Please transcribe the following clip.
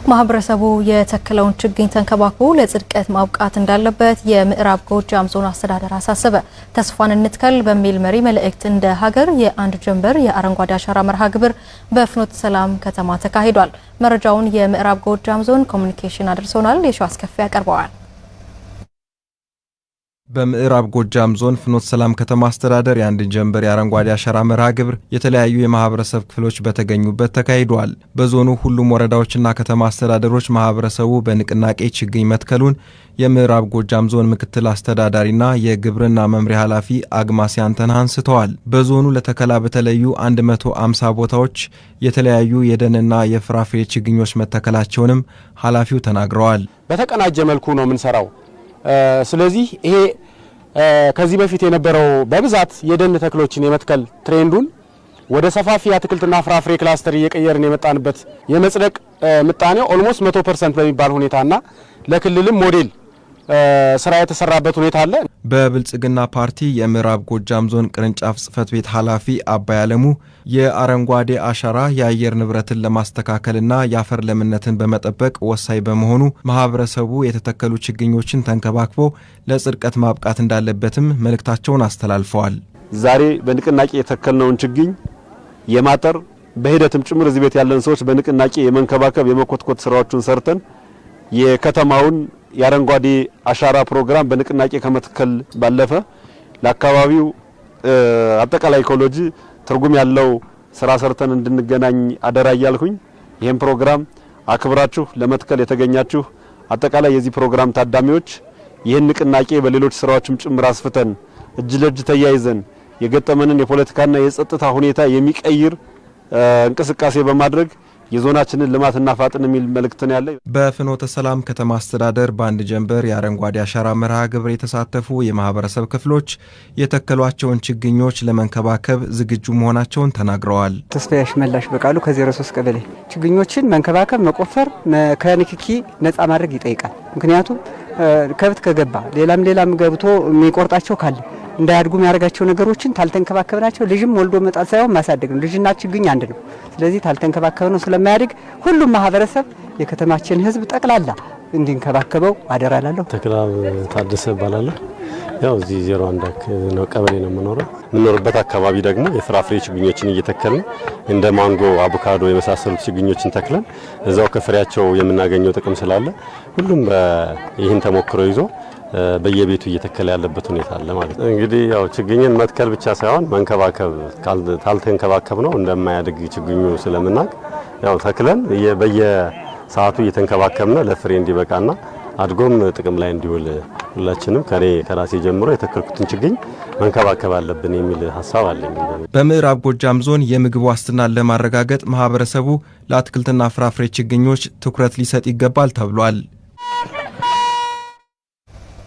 ማህበረሰቡ የተከለውን ችግኝ ተንከባክቦ ለጽድቀት ማብቃት እንዳለበት የምዕራብ ጎጃም ዞን አስተዳደር አሳሰበ። ተስፋን እንትከል በሚል መሪ መልእክት እንደ ሀገር የአንድ ጀንበር የአረንጓዴ አሻራ መርሃ ግብር በፍኖተ ሰላም ከተማ ተካሂዷል። መረጃውን የምዕራብ ጎጃም ዞን ኮሙኒኬሽን አድርሶናል። የሸዋስ ከፍ ያቀርበዋል። በምዕራብ ጎጃም ዞን ፍኖተ ሰላም ከተማ አስተዳደር የአንድ ጀንበር የአረንጓዴ አሻራ መርሃ ግብር የተለያዩ የማህበረሰብ ክፍሎች በተገኙበት ተካሂዷል። በዞኑ ሁሉም ወረዳዎችና ከተማ አስተዳደሮች ማህበረሰቡ በንቅናቄ ችግኝ መትከሉን የምዕራብ ጎጃም ዞን ምክትል አስተዳዳሪና የግብርና መምሪያ ኃላፊ አግማስ ያንተነህ አንስተዋል። በዞኑ ለተከላ በተለዩ 150 ቦታዎች የተለያዩ የደንና የፍራፍሬ ችግኞች መተከላቸውንም ኃላፊው ተናግረዋል። በተቀናጀ መልኩ ነው የምንሰራው። ስለዚህ ይሄ ከዚህ በፊት የነበረው በብዛት የደን ተክሎችን የመትከል ትሬንዱን ወደ ሰፋፊ አትክልትና ፍራፍሬ ክላስተር እየቀየርን የመጣንበት የመጽደቅ ምጣኔው ኦልሞስት 100% በሚባል ሁኔታና ለክልልም ሞዴል ስራ የተሰራበት ሁኔታ አለ። በብልጽግና ፓርቲ የምዕራብ ጎጃም ዞን ቅርንጫፍ ጽህፈት ቤት ኃላፊ አባይ አለሙ የአረንጓዴ አሻራ የአየር ንብረትን ለማስተካከልና የአፈር ለምነትን በመጠበቅ ወሳኝ በመሆኑ ማህበረሰቡ የተተከሉ ችግኞችን ተንከባክቦ ለጽድቀት ማብቃት እንዳለበትም መልእክታቸውን አስተላልፈዋል። ዛሬ በንቅናቄ የተከልነውን ችግኝ የማጠር በሂደትም ጭምር እዚህ ቤት ያለን ሰዎች በንቅናቄ የመንከባከብ የመኮትኮት ስራዎችን ሰርተን የከተማውን የአረንጓዴ አሻራ ፕሮግራም በንቅናቄ ከመትከል ባለፈ ለአካባቢው አጠቃላይ ኢኮሎጂ ትርጉም ያለው ስራ ሰርተን እንድንገናኝ አደራ እያልኩኝ ይሄን ፕሮግራም አክብራችሁ ለመትከል የተገኛችሁ አጠቃላይ የዚህ ፕሮግራም ታዳሚዎች ይሄን ንቅናቄ በሌሎች ስራዎችም ጭምር አስፍተን እጅ ለእጅ ተያይዘን የገጠመንን የፖለቲካና የጸጥታ ሁኔታ የሚቀይር እንቅስቃሴ በማድረግ የዞናችንን ልማትና ፋጥን የሚል መልእክትን ያለ በፍኖተ ሰላም ከተማ አስተዳደር በአንድ ጀንበር የአረንጓዴ አሻራ መርሃ ግብር የተሳተፉ የማህበረሰብ ክፍሎች የተከሏቸውን ችግኞች ለመንከባከብ ዝግጁ መሆናቸውን ተናግረዋል። ተስፋዬ መላሽ በቃሉ ከ03 ቀበሌ ችግኞችን መንከባከብ፣ መቆፈር፣ ከንክኪ ነፃ ማድረግ ይጠይቃል። ምክንያቱም ከብት ከገባ ሌላም ገብቶ የሚቆርጣቸው ካለ እንዳያድጉ የሚያደርጋቸው ነገሮችን ታልተንከባከብናቸው ልጅም ወልዶ መጣል ሳይሆን ማሳደግ ነው። ልጅና ችግኝ አንድ ነው። ስለዚህ ታልተንከባከብነው ስለማያድግ ሁሉም ማህበረሰብ የከተማችን ህዝብ ጠቅላላ እንዲንከባከበው አደራ እላለሁ። ተክላብ ታደሰ እባላለሁ። ያው እዚህ 01 ነው ቀበሌ ነው የምኖርበት አካባቢ ደግሞ የፍራፍሬ ችግኞችን እየተከልን እንደ ማንጎ፣ አቮካዶ የመሳሰሉት ችግኞችን ተክለን እዛው ከፍሬያቸው የምናገኘው ጥቅም ስላለ ሁሉም ይህን ተሞክሮ ይዞ በየቤቱ እየተከለ ያለበት ሁኔታ አለ ማለት ነው። እንግዲህ ያው ችግኝን መትከል ብቻ ሳይሆን መንከባከብ ካልተንከባከብ ነው እንደማያድግ ችግኙ ስለምናቅ ያው ተክለን በየሰዓቱ እየተንከባከብነ ለፍሬ እንዲበቃና አድጎም ጥቅም ላይ እንዲውል ሁላችንም ከራሴ ጀምሮ የተከልኩትን ችግኝ መንከባከብ አለብን የሚል ሐሳብ አለኝ። በምዕራብ ጎጃም ዞን የምግብ ዋስትናን ለማረጋገጥ ማህበረሰቡ ለአትክልትና ፍራፍሬ ችግኞች ትኩረት ሊሰጥ ይገባል ተብሏል።